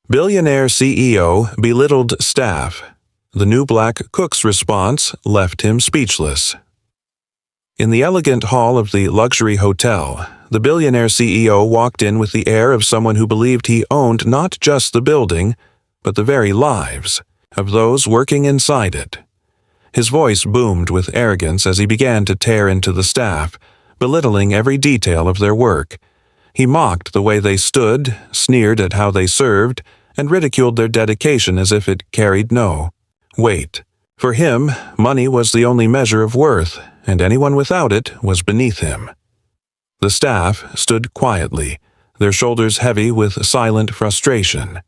Billionaire CEO belittled staff. The new black cook's response left him speechless. In the elegant hall of the luxury hotel, the billionaire CEO walked in with the air of someone who believed he owned not just the building, but the very lives of those working inside it. His voice boomed with arrogance as he began to tear into the staff, belittling every detail of their work. He mocked the way they stood, sneered at how they served, and ridiculed their dedication as if it carried no weight. For him, money was the only measure of worth, and anyone without it was beneath him. The staff stood quietly, their shoulders heavy with silent frustration.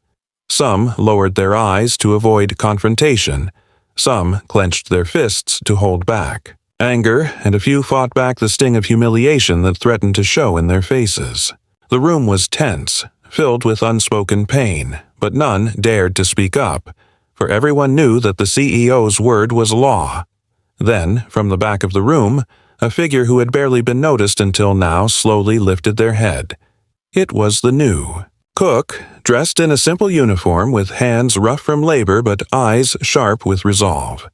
Some lowered their eyes to avoid confrontation. Some clenched their fists to hold back anger, and a few fought back the sting of humiliation that threatened to show in their faces. The room was tense, filled with unspoken pain, but none dared to speak up, for everyone knew that the CEO's word was law. Then, from the back of the room, a figure who had barely been noticed until now slowly lifted their head. It was the new cook, dressed in a simple uniform with hands rough from labor but eyes sharp with resolve.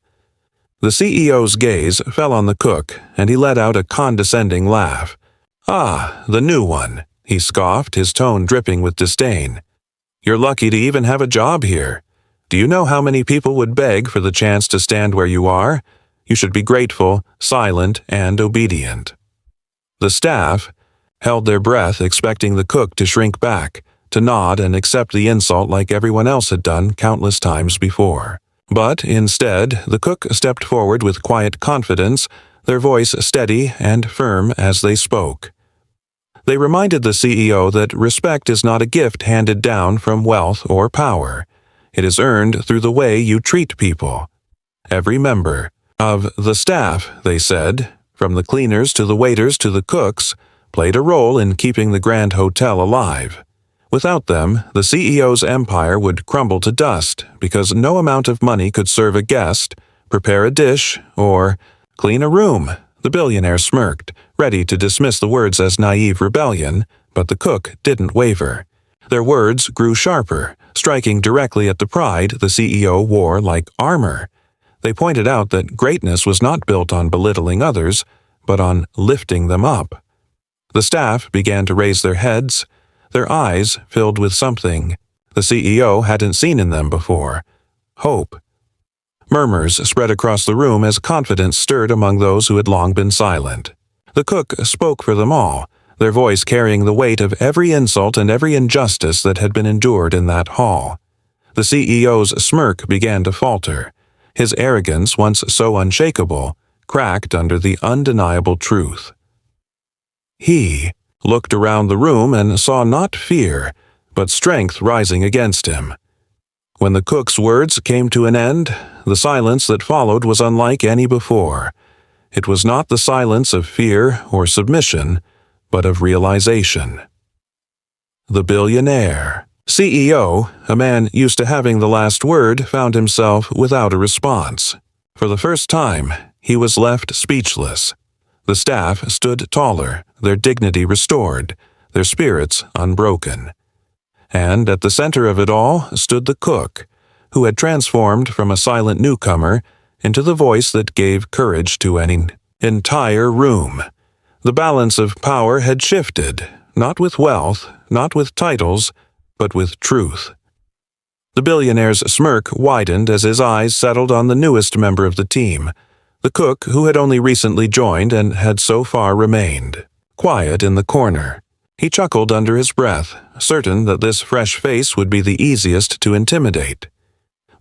The CEO's gaze fell on the cook, and he let out a condescending laugh. "Ah, the new one," he scoffed, his tone dripping with disdain. "You're lucky to even have a job here. Do you know how many people would beg for the chance to stand where you are? You should be grateful, silent, and obedient." The staff held their breath, expecting the cook to shrink back, to nod and accept the insult like everyone else had done countless times before. But instead, the cook stepped forward with quiet confidence, their voice steady and firm as they spoke. They reminded the CEO that respect is not a gift handed down from wealth or power. It is earned through the way you treat people. Every member of the staff, they said, from the cleaners to the waiters to the cooks, played a role in keeping the Grand Hotel alive. Without them, the CEO's empire would crumble to dust because no amount of money could serve a guest, prepare a dish, or clean a room. The billionaire smirked, ready to dismiss the words as naive rebellion, but the cook didn't waver. Their words grew sharper, striking directly at the pride the CEO wore like armor. They pointed out that greatness was not built on belittling others, but on lifting them up. The staff began to raise their heads, their eyes filled with something the CEO hadn't seen in them before: hope. Murmurs spread across the room as confidence stirred among those who had long been silent. The cook spoke for them all, their voice carrying the weight of every insult and every injustice that had been endured in that hall. The CEO's smirk began to falter. His arrogance, once so unshakable, cracked under the undeniable truth. He looked around the room and saw not fear, but strength rising against him. When the cook's words came to an end, the silence that followed was unlike any before. It was not the silence of fear or submission, but of realization. The billionaire CEO, a man used to having the last word, found himself without a response. For the first time, he was left speechless. The staff stood taller, their dignity restored, their spirits unbroken. And at the center of it all stood the cook, who had transformed from a silent newcomer into the voice that gave courage to an entire room. The balance of power had shifted, not with wealth, not with titles, but with truth. The billionaire's smirk widened as his eyes settled on the newest member of the team, the cook who had only recently joined and had so far remained quiet in the corner. He chuckled under his breath, certain that this fresh face would be the easiest to intimidate.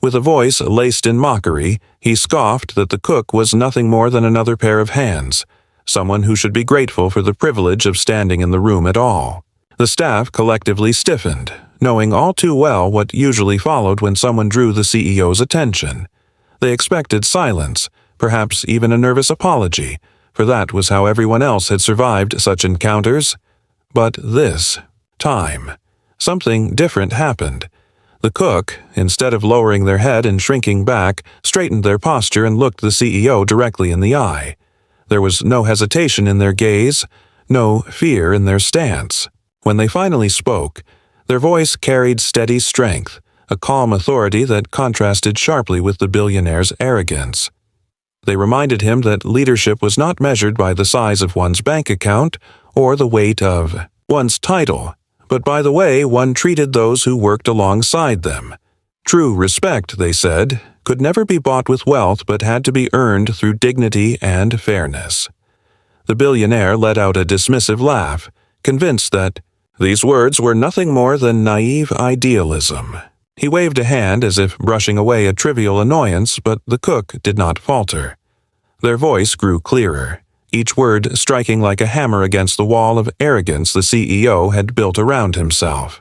With a voice laced in mockery, he scoffed that the cook was nothing more than another pair of hands, someone who should be grateful for the privilege of standing in the room at all. The staff collectively stiffened, knowing all too well what usually followed when someone drew the CEO's attention. They expected silence, perhaps even a nervous apology, for that was how everyone else had survived such encounters. But this time, something different happened. The cook, instead of lowering their head and shrinking back, straightened their posture and looked the CEO directly in the eye. There was no hesitation in their gaze, no fear in their stance. When they finally spoke, Their voice carried steady strength, a calm authority that contrasted sharply with the billionaire's arrogance. They reminded him that leadership was not measured by the size of one's bank account or the weight of one's title, but by the way one treated those who worked alongside them. True respect, they said, could never be bought with wealth but had to be earned through dignity and fairness. The billionaire let out a dismissive laugh, convinced that these words were nothing more than naive idealism. He waved a hand as if brushing away a trivial annoyance, but the cook did not falter. Their voice grew clearer, each word striking like a hammer against the wall of arrogance the CEO had built around himself.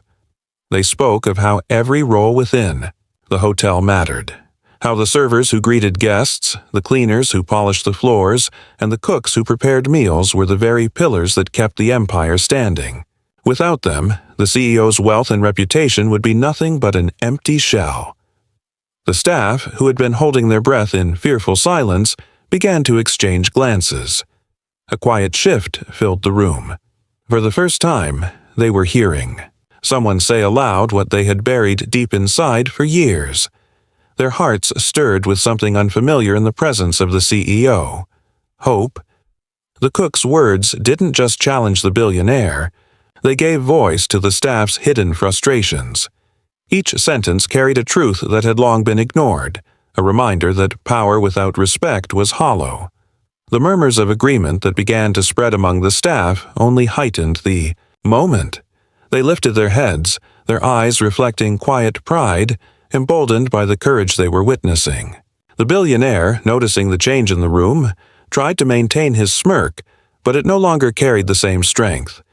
They spoke of how every role within the hotel mattered, how the servers who greeted guests, the cleaners who polished the floors, and the cooks who prepared meals were the very pillars that kept the empire standing. Without them, the CEO's wealth and reputation would be nothing but an empty shell. The staff, who had been holding their breath in fearful silence, began to exchange glances. A quiet shift filled the room. For the first time, they were hearing someone say aloud what they had buried deep inside for years. Their hearts stirred with something unfamiliar in the presence of the CEO. Hope. The cook's words didn't just challenge the billionaire. They gave voice to the staff's hidden frustrations. Each sentence carried a truth that had long been ignored, a reminder that power without respect was hollow. The murmurs of agreement that began to spread among the staff only heightened the moment. They lifted their heads, their eyes reflecting quiet pride, emboldened by the courage they were witnessing. The billionaire, noticing the change in the room, tried to maintain his smirk, but it no longer carried the same strength.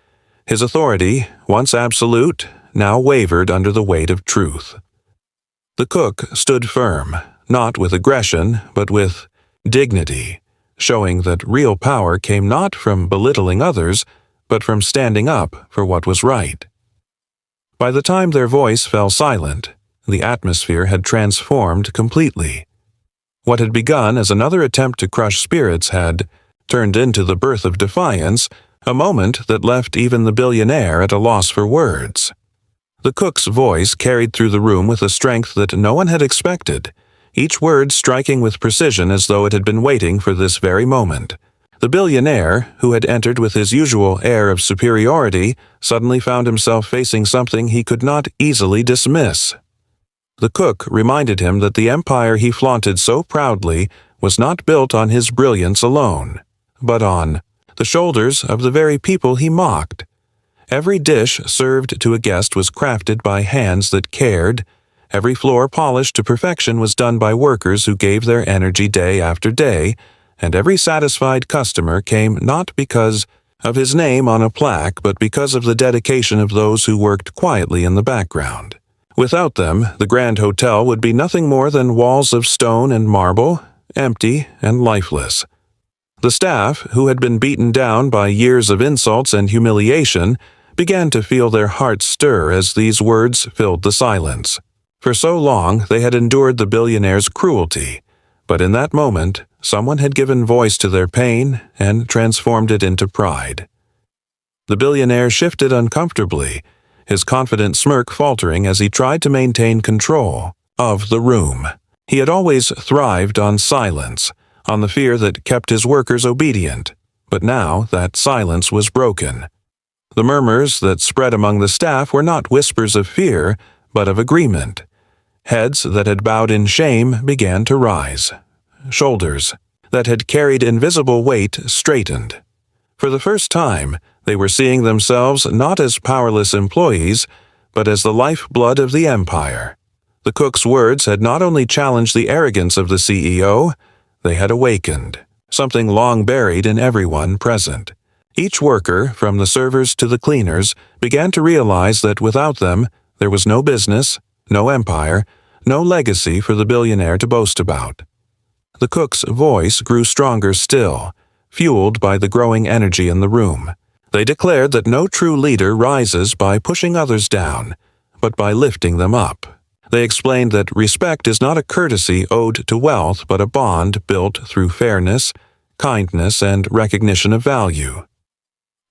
His authority, once absolute, now wavered under the weight of truth. The cook stood firm, not with aggression, but with dignity, showing that real power came not from belittling others, but from standing up for what was right. By the time their voice fell silent, the atmosphere had transformed completely. What had begun as another attempt to crush spirits had turned into the birth of defiance, a moment that left even the billionaire at a loss for words. The cook's voice carried through the room with a strength that no one had expected, each word striking with precision as though it had been waiting for this very moment. The billionaire, who had entered with his usual air of superiority, suddenly found himself facing something he could not easily dismiss. The cook reminded him that the empire he flaunted so proudly was not built on his brilliance alone, but on the shoulders of the very people he mocked. Every dish served to a guest was crafted by hands that cared. Every floor polished to perfection was done by workers who gave their energy day after day, and every satisfied customer came not because of his name on a plaque, but because of the dedication of those who worked quietly in the background. Without them, the Grand Hotel would be nothing more than walls of stone and marble, empty and lifeless. The staff, who had been beaten down by years of insults and humiliation, began to feel their hearts stir as these words filled the silence. For so long they had endured the billionaire's cruelty, but in that moment someone had given voice to their pain and transformed it into pride. The billionaire shifted uncomfortably, his confident smirk faltering as he tried to maintain control of the room. He had always thrived on silence, on the fear that kept his workers obedient, but now that silence was broken. The murmurs that spread among the staff were not whispers of fear, but of agreement. Heads that had bowed in shame began to rise. Shoulders that had carried invisible weight straightened. For the first time, they were seeing themselves not as powerless employees, but as the lifeblood of the empire. The cook's words had not only challenged the arrogance of the CEO, they had awakened something long buried in everyone present. Each worker, from the servers to the cleaners, began to realize that without them, there was no business, no empire, no legacy for the billionaire to boast about. The cook's voice grew stronger still, fueled by the growing energy in the room. They declared that no true leader rises by pushing others down, but by lifting them up. They explained that respect is not a courtesy owed to wealth, but a bond built through fairness, kindness, and recognition of value.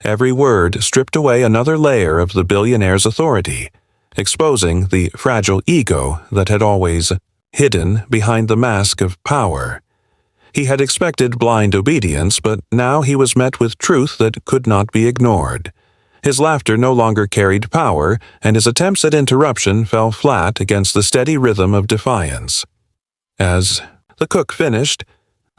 Every word stripped away another layer of the billionaire's authority. exposing the fragile ego that had always hidden behind the mask of power. He had expected blind obedience, but now he was met with truth that could not be ignored. His laughter no longer carried power, and his attempts at interruption fell flat against the steady rhythm of defiance. As the cook finished,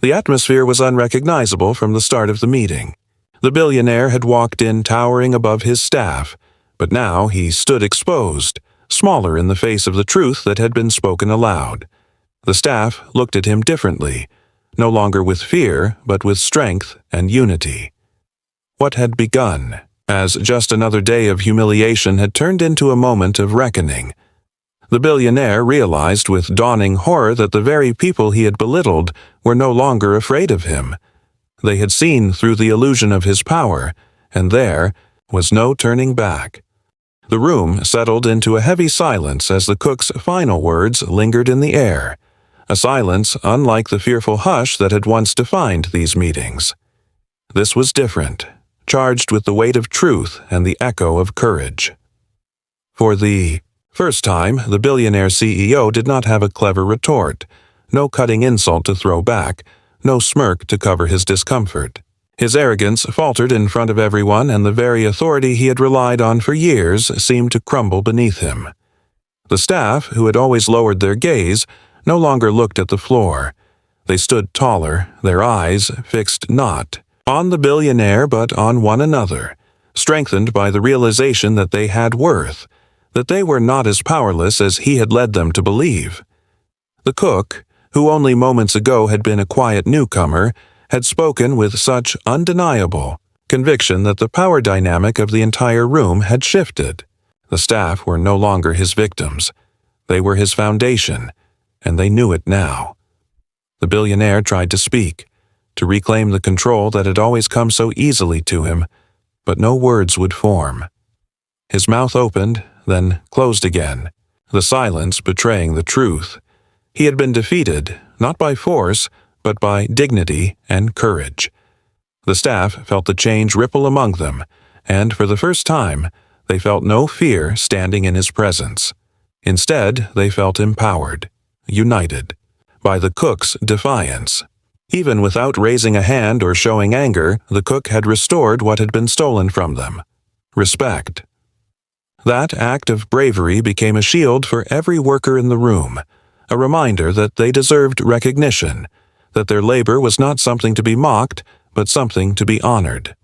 the atmosphere was unrecognizable from the start of the meeting. The billionaire had walked in towering above his staff, but now he stood exposed, smaller in the face of the truth that had been spoken aloud. The staff looked at him differently, no longer with fear, but with strength and unity. What had begun as just another day of humiliation had turned into a moment of reckoning. The billionaire realized with dawning horror that the very people he had belittled were no longer afraid of him. They had seen through the illusion of his power, and there was no turning back. The room settled into a heavy silence as the cook's final words lingered in the air, a silence unlike the fearful hush that had once defined these meetings. This was different, charged with the weight of truth and the echo of courage. For the first time, the billionaire CEO did not have a clever retort, no cutting insult to throw back, no smirk to cover his discomfort. His arrogance faltered in front of everyone, and the very authority he had relied on for years seemed to crumble beneath him. The staff, who had always lowered their gaze, no longer looked at the floor. They stood taller, their eyes fixed not on the billionaire but on one another, strengthened by the realization that they had worth, that they were not as powerless as he had led them to believe. The cook, who only moments ago had been a quiet newcomer, had spoken with such undeniable conviction that the power dynamic of the entire room had shifted. The staff were no longer his victims. They were his foundation, and they knew it now. The billionaire tried to speak, to reclaim the control that had always come so easily to him, but no words would form. His mouth opened, then closed again, the silence betraying the truth. He had been defeated, not by force, but by dignity and courage. The staff felt the change ripple among them, and for the first time, they felt no fear standing in his presence. Instead, they felt empowered, united, by the cook's defiance. Even without raising a hand or showing anger, the cook had restored what had been stolen from them: respect. That act of bravery became a shield for every worker in the room, a reminder that they deserved recognition, that their labor was not something to be mocked, but something to be honored.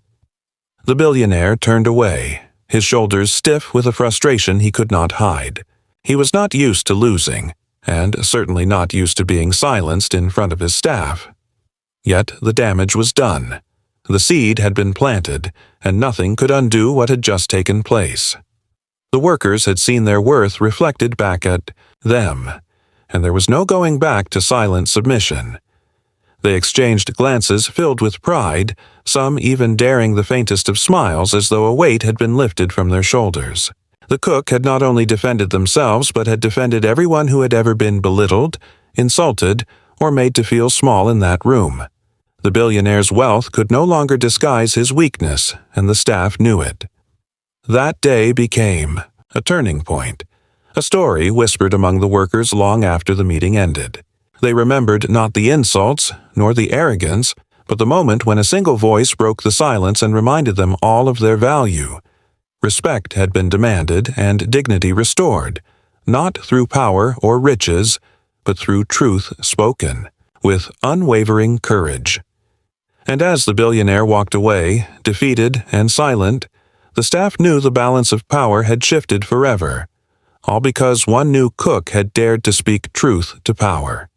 The billionaire turned away, his shoulders stiff with a frustration he could not hide. He was not used to losing, and certainly not used to being silenced in front of his staff. Yet the damage was done. The seed had been planted, and nothing could undo what had just taken place. The workers had seen their worth reflected back at them, and there was no going back to silent submission. They exchanged glances filled with pride, some even daring the faintest of smiles as though a weight had been lifted from their shoulders. The cook had not only defended themselves but had defended everyone who had ever been belittled, insulted, or made to feel small in that room. The billionaire's wealth could no longer disguise his weakness, and the staff knew it. That day became a turning point, a story whispered among the workers long after the meeting ended. They remembered not the insults, nor the arrogance, but the moment when a single voice broke the silence and reminded them all of their value. Respect had been demanded and dignity restored, not through power or riches, but through truth spoken, with unwavering courage. And as the billionaire walked away, defeated and silent, the staff knew the balance of power had shifted forever, all because one new cook had dared to speak truth to power.